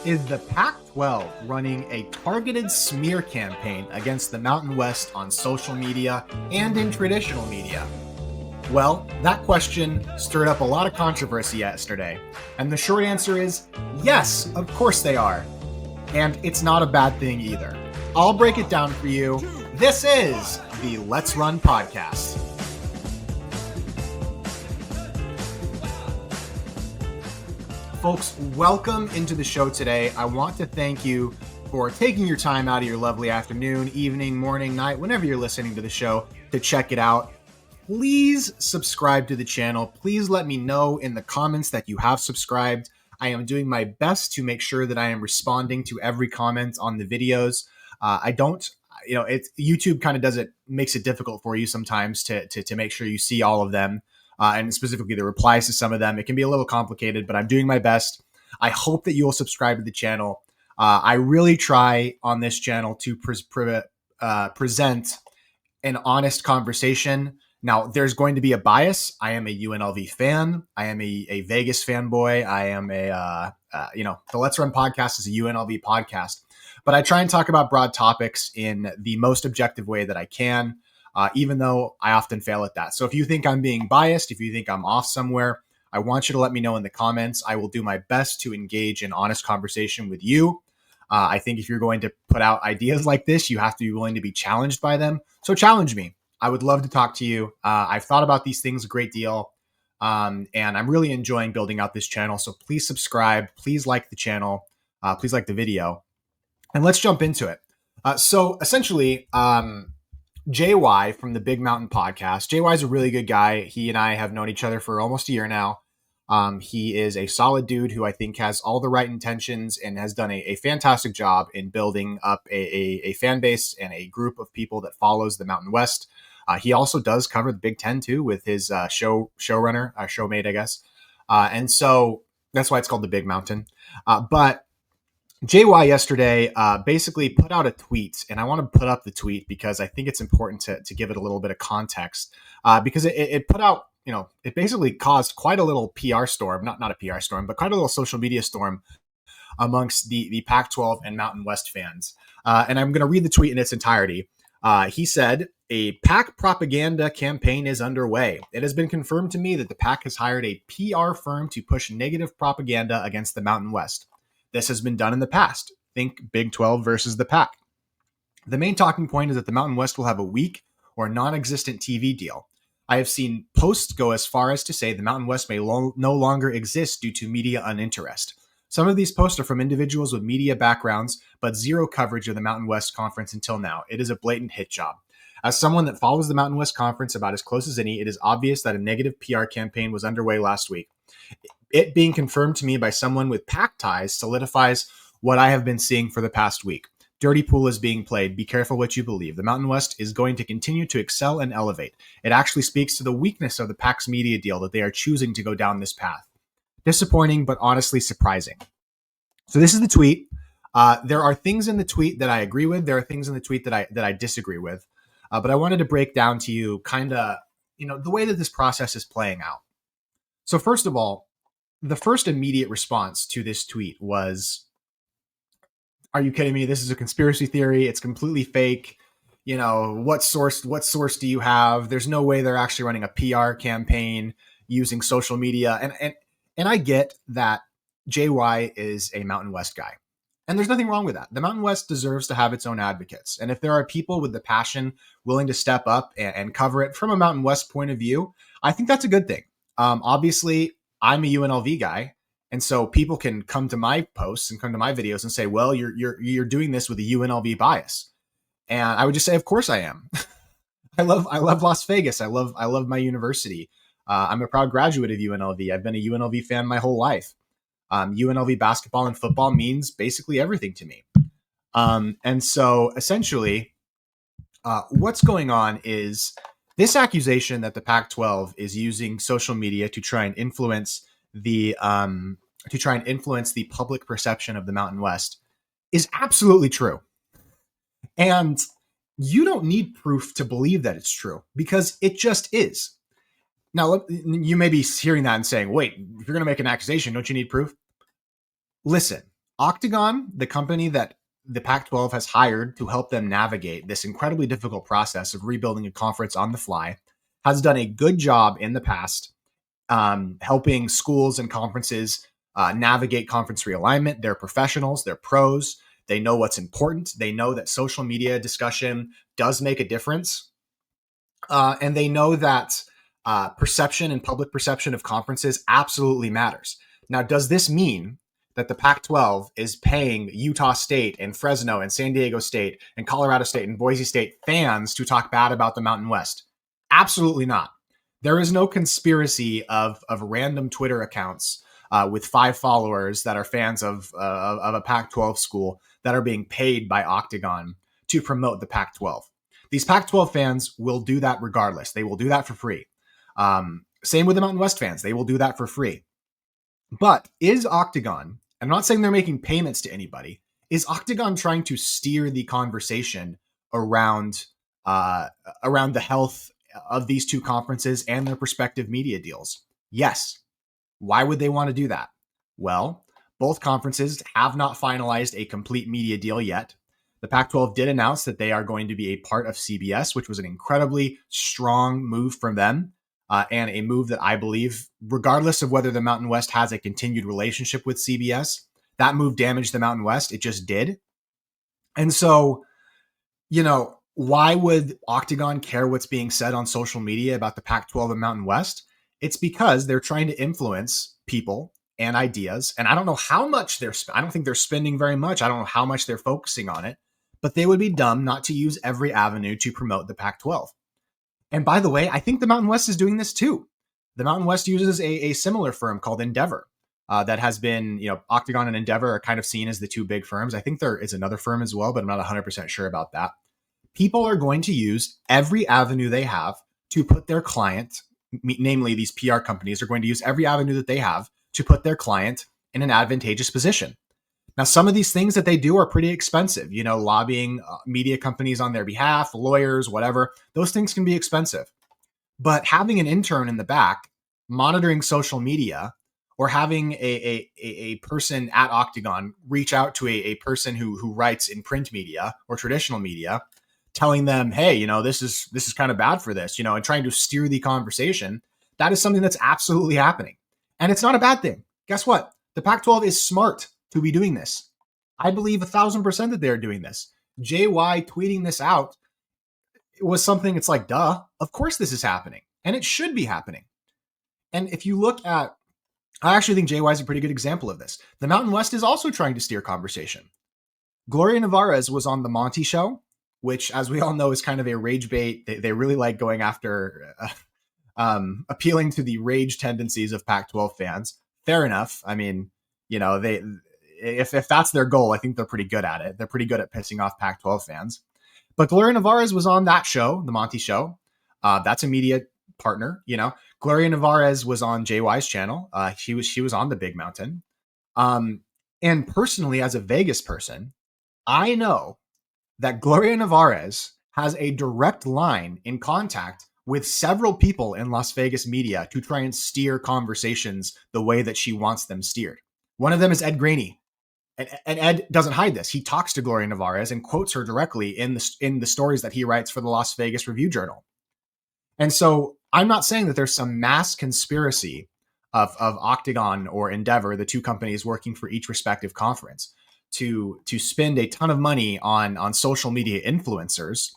Is the Pac-12 running a targeted smear campaign against the Mountain West on social media and in traditional media? Well, that question stirred up a lot of controversy yesterday, and the short answer is yes, of course they are. And it's not a bad thing either. I'll break it down for you. This is the Let's Run podcast. Folks, welcome into the show today. I want to thank you for taking your time out of your lovely afternoon, evening, morning, night, whenever you're listening to the show to check it out. Please subscribe to the channel. Please let me know in the comments that you have subscribed. I am doing my best to make sure that I am responding to every comment on the videos. YouTube kind of makes it difficult for you sometimes to make sure you see all of them. And specifically the replies to some of them. It can be a little complicated, but I'm doing my best. I hope that you will subscribe to the channel. I really try on this channel to present an honest conversation. Now, there's going to be a bias. I am a UNLV fan. I am a Vegas fanboy. I am the Let's Run podcast is a UNLV podcast. But I try and talk about broad topics in the most objective way that I can. Even though I often fail at that. So if you think I'm being biased, if you think I'm off somewhere, I want you to let me know in the comments. I will do my best to engage in honest conversation with you. I think if you're going to put out ideas like this, you have to be willing to be challenged by them. So challenge me. I would love to talk to you. I've thought about these things a great deal, and I'm really enjoying building out this channel. So please subscribe. Please like the channel. Please like the video. And let's jump into it. So essentially, JY from the Big Mountain podcast. JY is a really good guy. He and I have known each other for almost a year now. He is a solid dude who I think has all the right intentions and has done a fantastic job in building up a fan base and a group of people that follows the Mountain West. He also does cover the Big Ten too with his showmate, I guess. And so that's why it's called the Big Mountain. But JY yesterday basically put out a tweet, and I want to put up the tweet because I think it's important to give it a little bit of context because it put out, it basically caused quite a little PR storm, not a PR storm, but quite a little social media storm amongst the Pac-12 and Mountain West fans. And I'm going to read the tweet in its entirety. He said, "A PAC propaganda campaign is underway. It has been confirmed to me that the PAC has hired a PR firm to push negative propaganda against the Mountain West. This has been done in the past. Think Big 12 versus the PAC. The main talking point is that the Mountain West will have a weak or non-existent TV deal. I have seen posts go as far as to say the Mountain West may no longer exist due to media uninterest. Some of these posts are from individuals with media backgrounds, but zero coverage of the Mountain West Conference until now. It is a blatant hit job. As someone that follows the Mountain West Conference about as close as any, it is obvious that a negative PR campaign was underway last week. It being confirmed to me by someone with PAC ties solidifies what I have been seeing for the past week. Dirty pool is being played. Be careful what you believe. The Mountain West is going to continue to excel and elevate. It actually speaks to the weakness of the PAC's media deal that they are choosing to go down this path. Disappointing, but honestly surprising." So this is the tweet. There are things in the tweet that I agree with. There are things in the tweet that I disagree with. But I wanted to break down to you kind of, the way that this process is playing out. So first of all, the first immediate response to this tweet was, "Are you kidding me? This is a conspiracy theory. It's completely fake. What source do you have? There's no way they're actually running a PR campaign using social media." And I get that JY is a Mountain West guy. And there's nothing wrong with that. The Mountain West deserves to have its own advocates. And if there are people with the passion willing to step up and cover it from a Mountain West point of view, I think that's a good thing. Obviously, I'm a UNLV guy, and so people can come to my posts and come to my videos and say, "Well, you're doing this with a UNLV bias," and I would just say, "Of course I am." I love Las Vegas. I love my university. I'm a proud graduate of UNLV. I've been a UNLV fan my whole life. UNLV basketball and football means basically everything to me. And so essentially, what's going on is this accusation that the Pac-12 is using social media to try and influence the public perception of the Mountain West is absolutely true. And you don't need proof to believe that it's true because it just is. Now, you may be hearing that and saying, wait, if you're going to make an accusation, don't you need proof? Listen, Octagon, the company that the Pac-12 has hired to help them navigate this incredibly difficult process of rebuilding a conference on the fly, has done a good job in the past helping schools and conferences navigate conference realignment. They're professionals, they're pros, they know what's important, they know that social media discussion does make a difference, and they know that perception and public perception of conferences absolutely matters. Now, does this mean that the Pac 12 is paying Utah State and Fresno and San Diego State and Colorado State and Boise State fans to talk bad about the Mountain West? Absolutely not. There is no conspiracy of random Twitter accounts with 5 followers that are fans of a Pac 12 school that are being paid by Octagon to promote the Pac 12. These Pac 12 fans will do that regardless. They will do that for free. Same with the Mountain West fans. They will do that for free. But is Octagon, I'm not saying they're making payments to anybody, is Octagon trying to steer the conversation around the health of these two conferences and their respective media deals? Yes. Why would they want to do that? Well, both conferences have not finalized a complete media deal yet. The Pac-12 did announce that they are going to be a part of CBS, which was an incredibly strong move from them, and a move that I believe, regardless of whether the Mountain West has a continued relationship with CBS, that move damaged the Mountain West. It just did. And so, why would Octagon care what's being said on social media about the Pac-12 and Mountain West? It's because they're trying to influence people and ideas. And I don't know how much I don't think they're spending very much. I don't know how much they're focusing on it, but they would be dumb not to use every avenue to promote the Pac-12. And by the way, I think the Mountain West is doing this too. The Mountain West uses a similar firm called Endeavor that has been, Octagon and Endeavor are kind of seen as the two big firms. I think there is another firm as well, but I'm not 100% sure about that. People are going to use every avenue they have to put their client, namely these PR companies, are going to use every avenue that they have to put their client in an advantageous position. Now, some of these things that they do are pretty expensive, lobbying media companies on their behalf, lawyers, whatever. Those things can be expensive. But having an intern in the back monitoring social media, or having a person at Octagon reach out to a person who writes in print media or traditional media, telling them, hey, this is kind of bad for this, and trying to steer the conversation, that is something that's absolutely happening. And it's not a bad thing. Guess what? The Pac-12 is smart to be doing this. I believe 1,000% that they're doing this. JY tweeting this out was something, it's like, duh, of course this is happening. And it should be happening. And if you look at, I actually think JY is a pretty good example of this. The Mountain West is also trying to steer conversation. Gloria Nevarez was on the Monty Show, which, as we all know, is kind of a rage bait. They really like going after, appealing to the rage tendencies of Pac-12 fans. Fair enough. I mean, if that's their goal, I think they're pretty good at it. They're pretty good at pissing off Pac-12 fans. But Gloria Nevarez was on that show, the Monty Show. That's a media partner. Gloria Nevarez was on JY's channel. She was on the Big Mountain. And personally, as a Vegas person, I know that Gloria Nevarez has a direct line in contact with several people in Las Vegas media to try and steer conversations the way that she wants them steered. One of them is Ed Graney. And Ed doesn't hide this. He talks to Gloria Nevarez and quotes her directly in the stories that he writes for the Las Vegas Review-Journal. And so I'm not saying that there's some mass conspiracy of Octagon or Endeavor, the two companies working for each respective conference, to spend a ton of money on social media influencers,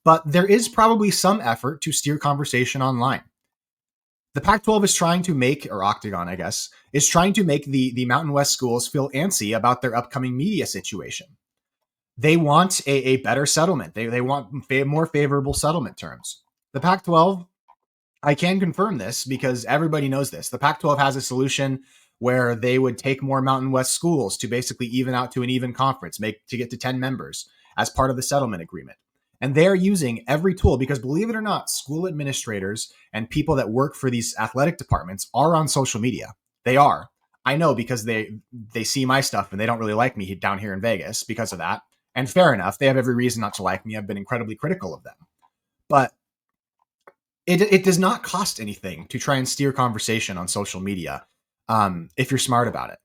but there is probably some effort to steer conversation online. The Pac-12 is trying to make, or Octagon, I guess, is trying to make the Mountain West schools feel antsy about their upcoming media situation. They want a better settlement. They want more favorable settlement terms. The Pac-12, I can confirm this because everybody knows this. The Pac-12 has a solution where they would take more Mountain West schools to basically even out to an even conference, to get to 10 members as part of the settlement agreement. And they're using every tool because, believe it or not, school administrators and people that work for these athletic departments are on social media. They are. I know because they see my stuff and they don't really like me down here in Vegas because of that. And fair enough. They have every reason not to like me. I've been incredibly critical of them. But it does not cost anything to try and steer conversation on social media if you're smart about it.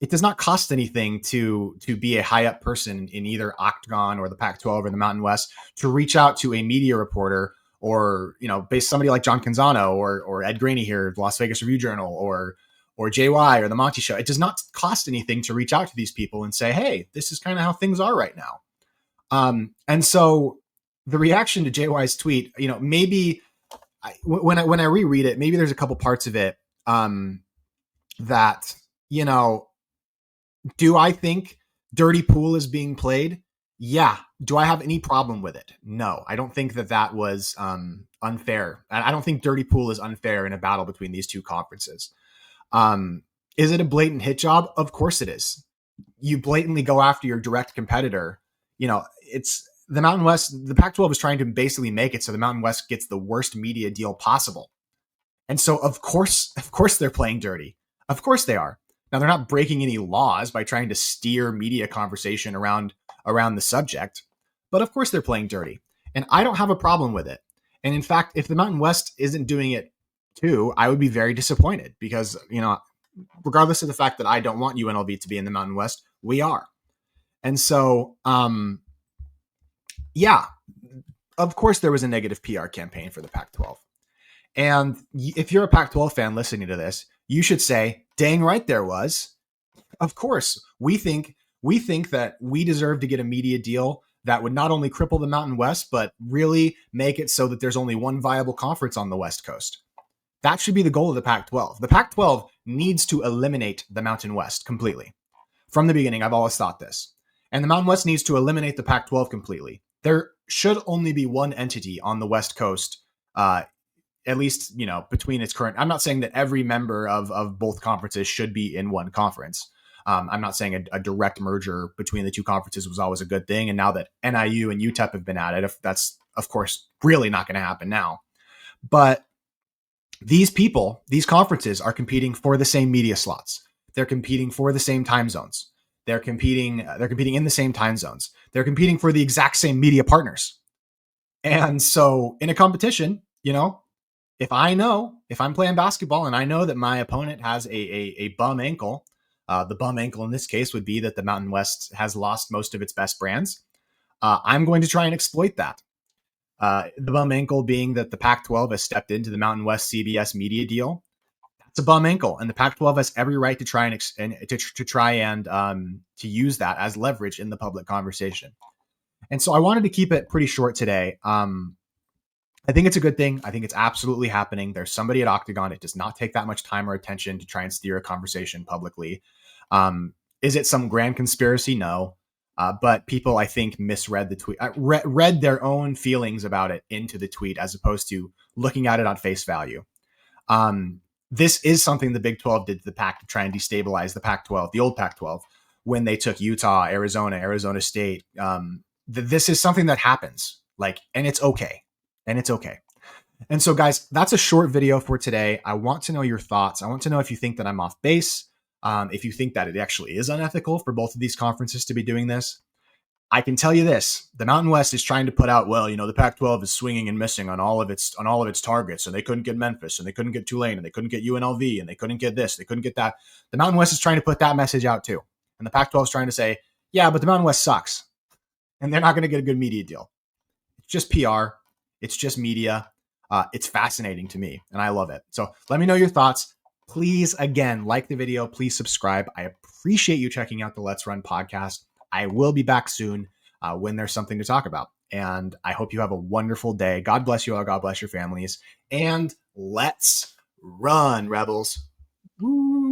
it does not cost anything to be a high up person in either Octagon or the Pac-12 or the Mountain West to reach out to a media reporter, or based somebody like John Canzano or Ed Graney here, the Las Vegas Review Journal, or JY or the Monty Show. It does not cost anything to reach out to these people and say, hey, this is kind of how things are right now. And so the reaction to JY's tweet, maybe when I reread it, maybe there's a couple parts of it that, do I think dirty pool is being played? Yeah. Do I have any problem with it? No, I don't think that was unfair. I don't think dirty pool is unfair in a battle between these two conferences. Is it a blatant hit job? Of course it is. You blatantly go after your direct competitor. It's the Mountain West. The Pac-12 is trying to basically make it so the Mountain West gets the worst media deal possible. And so, of course, they're playing dirty. Of course they are. Now, they're not breaking any laws by trying to steer media conversation around the subject, but of course they're playing dirty. And I don't have a problem with it. And in fact, if the Mountain West isn't doing it too, I would be very disappointed because, regardless of the fact that I don't want UNLV to be in the Mountain West, we are. And so, yeah, of course there was a negative PR campaign for the Pac-12. And if you're a Pac-12 fan listening to this, you should say, dang right there was. Of course, we think that we deserve to get a media deal that would not only cripple the Mountain West, but really make it so that there's only one viable conference on the West Coast. That should be the goal of the Pac-12. The Pac-12 needs to eliminate the Mountain West completely. From the beginning, I've always thought this. And the Mountain West needs to eliminate the Pac-12 completely. There should only be one entity on the West Coast, at least, between its current. I'm not saying that every member of both conferences should be in one conference. I'm not saying a direct merger between the two conferences was always a good thing. And now that NIU and UTEP have been at it, that's, of course, really not going to happen now. But these conferences are competing for the same media slots. They're competing for the same time zones. They're competing in the same time zones. They're competing for the exact same media partners. And so in a competition, if I'm playing basketball and I know that my opponent has a bum ankle, the bum ankle in this case would be that the Mountain West has lost most of its best brands. I'm going to try and exploit that. The bum ankle being that the Pac-12 has stepped into the Mountain West CBS media deal. That's a bum ankle, and the Pac-12 has every right to try and to use that as leverage in the public conversation. And so I wanted to keep it pretty short today. I think it's a good thing. I think it's absolutely happening. There's somebody at Octagon. It does not take that much time or attention to try and steer a conversation publicly. Is it some grand conspiracy? No. But people, I think, misread the tweet, read their own feelings about it into the tweet as opposed to looking at it on face value. This is something the Big 12 did to the Pac to try and destabilize the Pac-12, the old Pac-12, when they took Utah, Arizona State. This is something that happens, and it's okay. And it's okay. And so, guys, that's a short video for today. I want to know your thoughts. I want to know if you think that I'm off base, if you think that it actually is unethical for both of these conferences to be doing this. I can tell you this: the Mountain West is trying to put out, the Pac-12 is swinging and missing on all of its targets, and they couldn't get Memphis, and they couldn't get Tulane, and they couldn't get UNLV, and they couldn't get this, they couldn't get that. The Mountain West is trying to put that message out too, and the Pac-12 is trying to say, yeah, but the Mountain West sucks, and they're not going to get a good media deal. It's just PR. It's just media. It's fascinating to me, and I love it. So let me know your thoughts. Please, again, like the video. Please subscribe. I appreciate you checking out the Let's Run podcast. I will be back soon when there's something to talk about. And I hope you have a wonderful day. God bless you all. God bless your families. And let's run, Rebels. Woo.